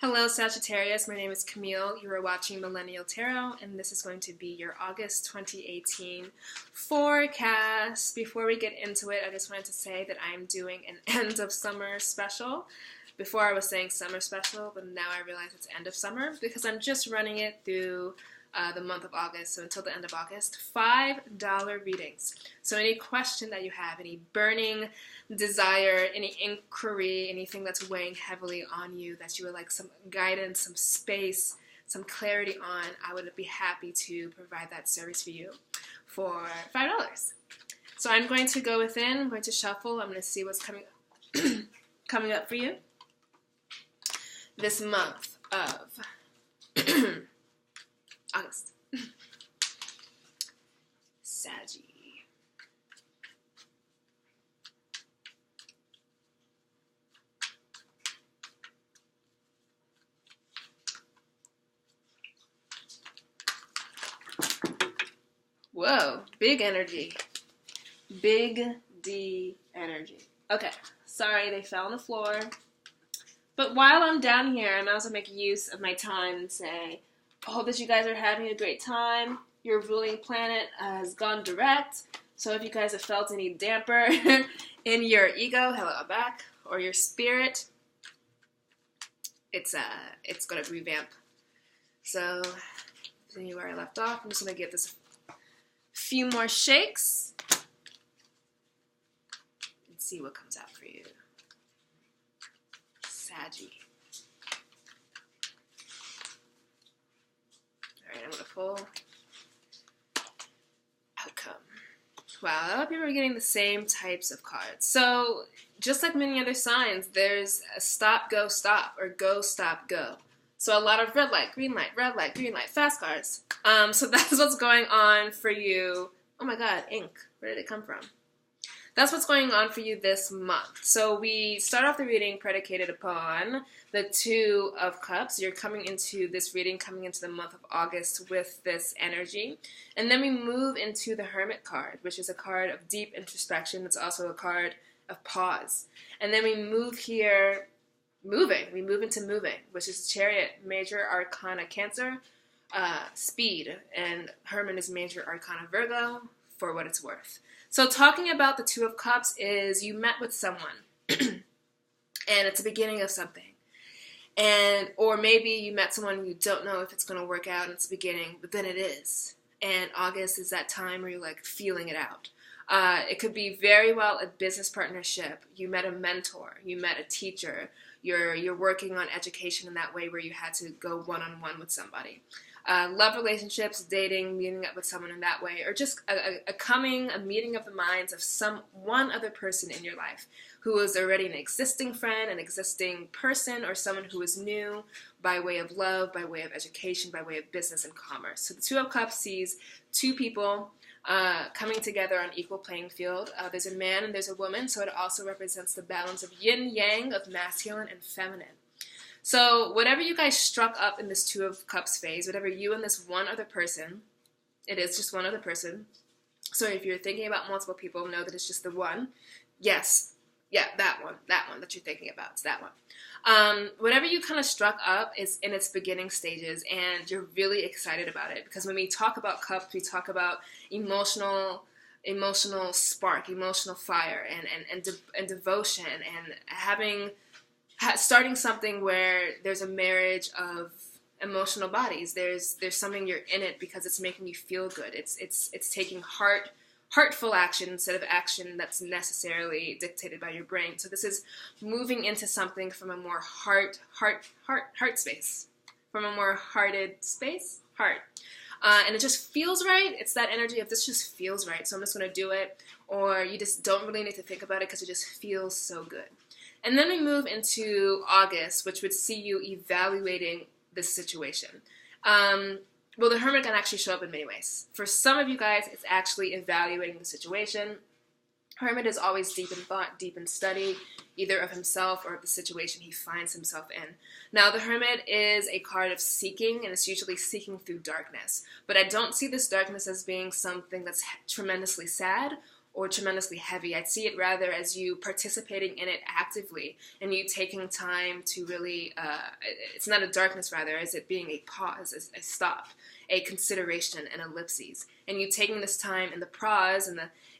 Hello, Sagittarius. My name is Camille. You are watching Millennial Tarot, and this is going to be your August 2018 forecast. Before we get into it, I just wanted to say that I'm doing an end of summer special. Before I was saying summer special, but now I realize it's end of summer because I'm just running it through the month of August, so until the end of August, $5 readings. So any question that you have, any burning desire, any inquiry, anything that's weighing heavily on you that you would like some guidance, some space, some clarity on, I would be happy to provide that service for you for $5. So I'm going to go within, I'm going to shuffle, I'm going to see what's coming up for you this month of August. Saggy. Whoa, big energy. Big D energy. Okay, sorry they fell on the floor. But while I'm down here, I might also make use of my time and say, I hope that you guys are having a great time. Your ruling planet has gone direct. So if you guys have felt any damper in your ego, hello, I'm back, or your spirit, it's going to revamp. So, continue where I left off. I'm just going to give this a few more shakes and see what comes out for you. Saggy. Alright, I'm going to pull outcome. Wow, a lot of people are getting the same types of cards. So, just like many other signs, there's a stop, go, stop, or go, stop, go. So a lot of red light, green light, fast cards. So that's what's going on for you. Oh my god, ink. Where did it come from? That's what's going on for you this month. So we start off the reading predicated upon the Two of Cups. You're coming into this reading, coming into the month of August with this energy. And then we move into the Hermit card, which is a card of deep introspection. It's also a card of pause. And then we move here, we move into moving, which is Chariot, Major Arcana Cancer, speed. And Hermit is Major Arcana Virgo, for what it's worth. So talking about the Two of Cups is you met with someone and it's the beginning of something. Or maybe you met someone you don't know if it's going to work out and it's the beginning, but then it is. And August is that time where you're like feeling it out. It could be very well a business partnership. You met a mentor, you met a teacher, you're working on education in that way where you had to go one-on-one with somebody. Love relationships, dating, meeting up with someone in that way, or just a meeting of the minds of one other person in your life who is already an existing friend, an existing person, or someone who is new by way of love, by way of education, by way of business and commerce. So the Two of Cups sees two people coming together on equal playing field. There's a man and there's a woman, so it also represents the balance of yin-yang, of masculine and feminine. So whatever you guys struck up in this Two of Cups phase, whatever you and this one other person, it is just one other person. So if you're thinking about multiple people, know that it's just the one. Yes, yeah, that one that you're thinking about, it's that one. Whatever you kind of struck up is in its beginning stages, and you're really excited about it. Because when we talk about cups, we talk about emotional spark, emotional fire, and devotion, and starting something where there's a marriage of emotional bodies. There's something you're in it because it's making you feel good. It's taking heartful action instead of action that's necessarily dictated by your brain. So this is moving into something from a more heart space, from a more hearted space, heart. And it just feels right. It's that energy of this just feels right, so I'm just going to do it. Or you just don't really need to think about it because it just feels so good. And then we move into August, which would see you evaluating this situation. Well, the Hermit can actually show up in many ways. For some of you guys, it's actually evaluating the situation. Hermit is always deep in thought, deep in study, either of himself or of the situation he finds himself in. Now, the Hermit is a card of seeking, and it's usually seeking through darkness. But I don't see this darkness as being something that's tremendously sad or tremendously heavy. I'd see it rather as you participating in it actively and you taking time to really, it's not a darkness rather, as it being a pause, a stop, a consideration, an ellipses. And you taking this time in the pause,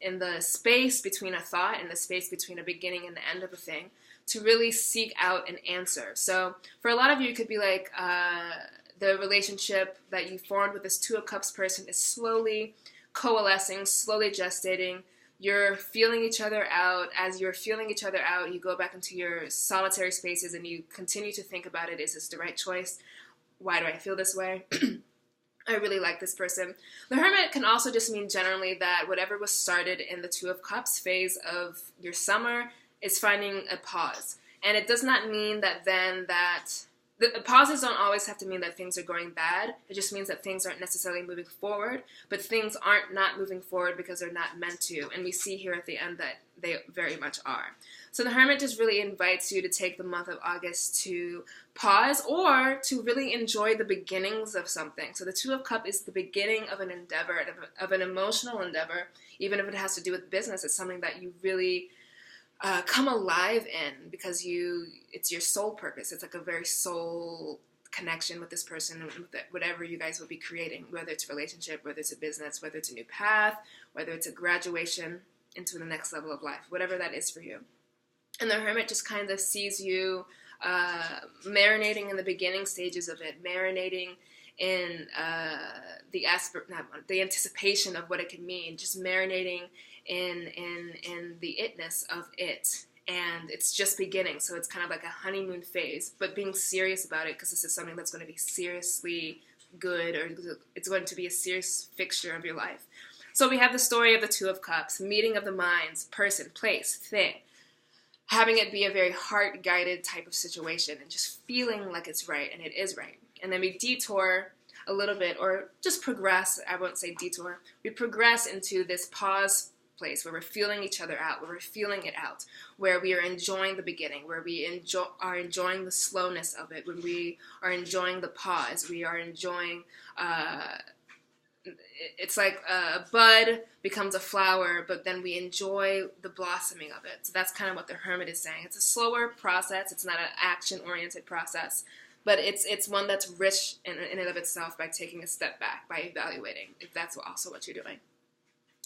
in the space between a thought and the space between a beginning and the end of a thing, to really seek out an answer. So for a lot of you, it could be like the relationship that you formed with this Two of Cups person is slowly coalescing, slowly gestating. You're feeling each other out. As you're feeling each other out, you go back into your solitary spaces and you continue to think about it. Is this the right choice? Why do I feel this way? I really like this person. The Hermit can also just mean generally that whatever was started in the Two of Cups phase of your summer is finding a pause. And it does not mean that then that the pauses don't always have to mean that things are going bad. It just means that things aren't necessarily moving forward, but things aren't not moving forward because they're not meant to. And we see here at the end that they very much are. So the Hermit just really invites you to take the month of August to pause or to really enjoy the beginnings of something. So the Two of Cups is the beginning of an endeavor, of an emotional endeavor. Even if it has to do with business, it's something that you really come alive in because it's your soul purpose. It's like a very soul connection with this person and with whatever you guys will be creating, whether it's a relationship, whether it's a business, whether it's a new path, whether it's a graduation into the next level of life, whatever that is for you. And the Hermit just kind of sees you marinating in the beginning stages of it, marinating in the anticipation of what it could mean, just marinating in the itness of it. And it's just beginning, so it's kind of like a honeymoon phase, but being serious about it because this is something that's going to be seriously good, or it's going to be a serious fixture of your life. So we have the story of the Two of Cups, meeting of the minds, person, place, thing, having it be a very heart-guided type of situation and just feeling like it's right, and it is right. And then we detour a little bit, or just progress, I won't say detour, we progress into this pause place where we're feeling each other out, where we're feeling it out, where we are enjoying the beginning, where we are enjoying the slowness of it, when we are enjoying the pause, we are enjoying, it's like a bud becomes a flower, but then we enjoy the blossoming of it. So that's kind of what the Hermit is saying. It's a slower process, it's not an action-oriented process, but it's one that's rich in and of itself by taking a step back, by evaluating, if that's also what you're doing.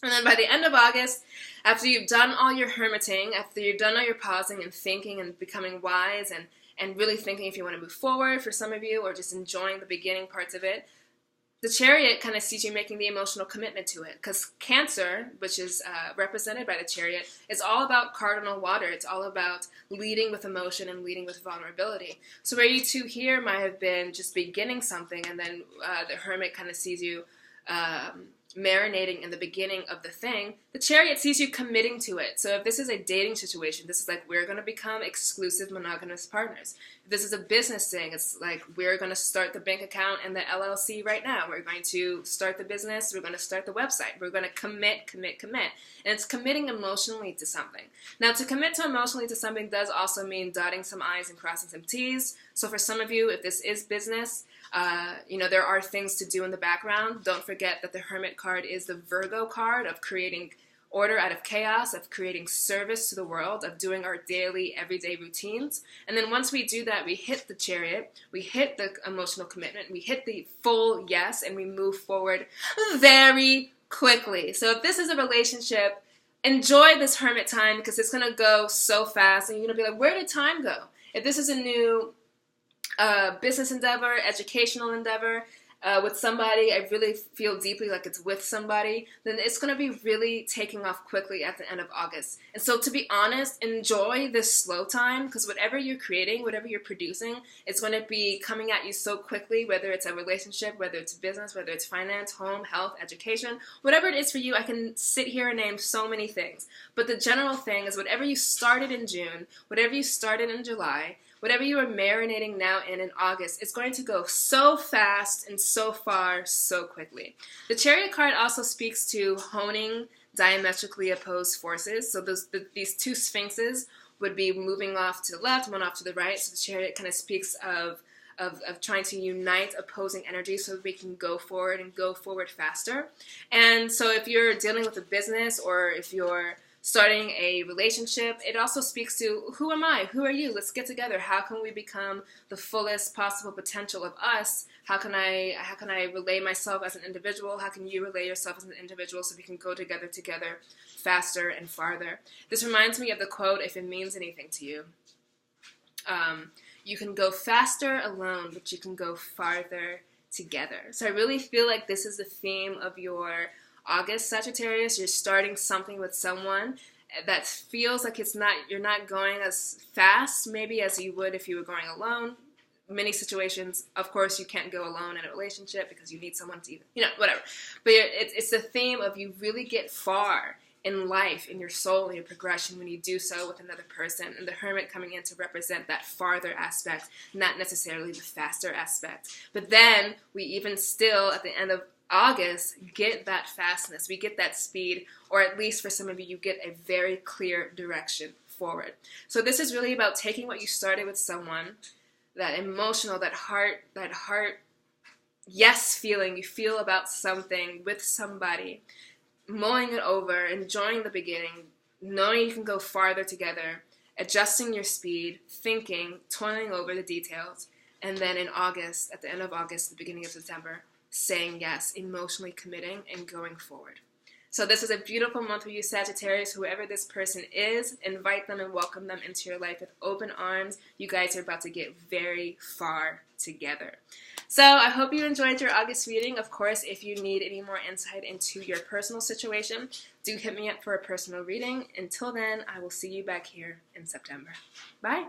And then by the end of August, after you've done all your hermiting, after you've done all your pausing and thinking and becoming wise and really thinking if you want to move forward for some of you, or just enjoying the beginning parts of it, the Chariot kind of sees you making the emotional commitment to it. Because Cancer, which is represented by the Chariot, is all about cardinal water. It's all about leading with emotion and leading with vulnerability. So where you two here might have been just beginning something, and then the Hermit kind of sees you marinating in the beginning of the thing, the Chariot sees you committing to it. So if this is a dating situation, this is like, we're going to become exclusive monogamous partners. If this is a business thing, it's like, we're going to start the bank account and the LLC right now. We're going to start the business. We're going to start the website. We're going to commit. And it's committing emotionally to something. Now, to commit to emotionally to something does also mean dotting some I's and crossing some T's. So for some of you, if this is business, there are things to do in the background. Don't forget that the Hermit card is the Virgo card of creating order out of chaos, of creating service to the world, of doing our daily, everyday routines. And then once we do that, we hit the Chariot, we hit the emotional commitment, we hit the full yes, and we move forward very quickly. So if this is a relationship, enjoy this Hermit time because it's going to go so fast, and you're going to be like, where did time go? If this is a new business endeavor, educational endeavor, with somebody, I really feel deeply like it's with somebody, then it's going to be really taking off quickly at the end of August. And so to be honest, enjoy this slow time, because whatever you're creating, whatever you're producing, it's going to be coming at you so quickly, whether it's a relationship, whether it's business, whether it's finance, home, health, education, whatever it is for you. I can sit here and name so many things. But the general thing is whatever you started in June, whatever you started in July, whatever you are marinating now in August, it's going to go so fast and so far so quickly. The Chariot card also speaks to honing diametrically opposed forces. So these two sphinxes would be moving off to the left, one off to the right. So the Chariot kind of speaks of of trying to unite opposing energies so that we can go forward and go forward faster. And so if you're dealing with a business or if you're starting a relationship, it also speaks to, who am I? Who are you? Let's get together. How can we become the fullest possible potential of us? How can I relay myself as an individual? How can you relay yourself as an individual so we can go together faster and farther? This reminds me of the quote, if it means anything to you. You can go faster alone, but you can go farther together. So I really feel like this is the theme of your August, Sagittarius. You're starting something with someone that feels like you're not going as fast maybe as you would if you were going alone. Many situations, of course, you can't go alone in a relationship because you need someone to, whatever. But it's the theme of you really get far in life, in your soul, in your progression when you do so with another person. And the Hermit coming in to represent that farther aspect, not necessarily the faster aspect. But then we even still, at the end of August, get that fastness. We get that speed, or at least for some of you, you get a very clear direction forward. So this is really about taking what you started with someone, that emotional, that heart yes feeling you feel about something with somebody, mulling it over, enjoying the beginning, knowing you can go farther together, adjusting your speed, thinking, toiling over the details, and then in August, at the end of August, the beginning of September, saying yes, emotionally committing and going forward. So this is a beautiful month for you, Sagittarius. Whoever this person is, invite them and welcome them into your life with open arms. You guys are about to get very far together. So I hope you enjoyed your August reading. Of course, if you need any more insight into your personal situation, do hit me up for a personal reading. Until then, I will see you back here in September. Bye.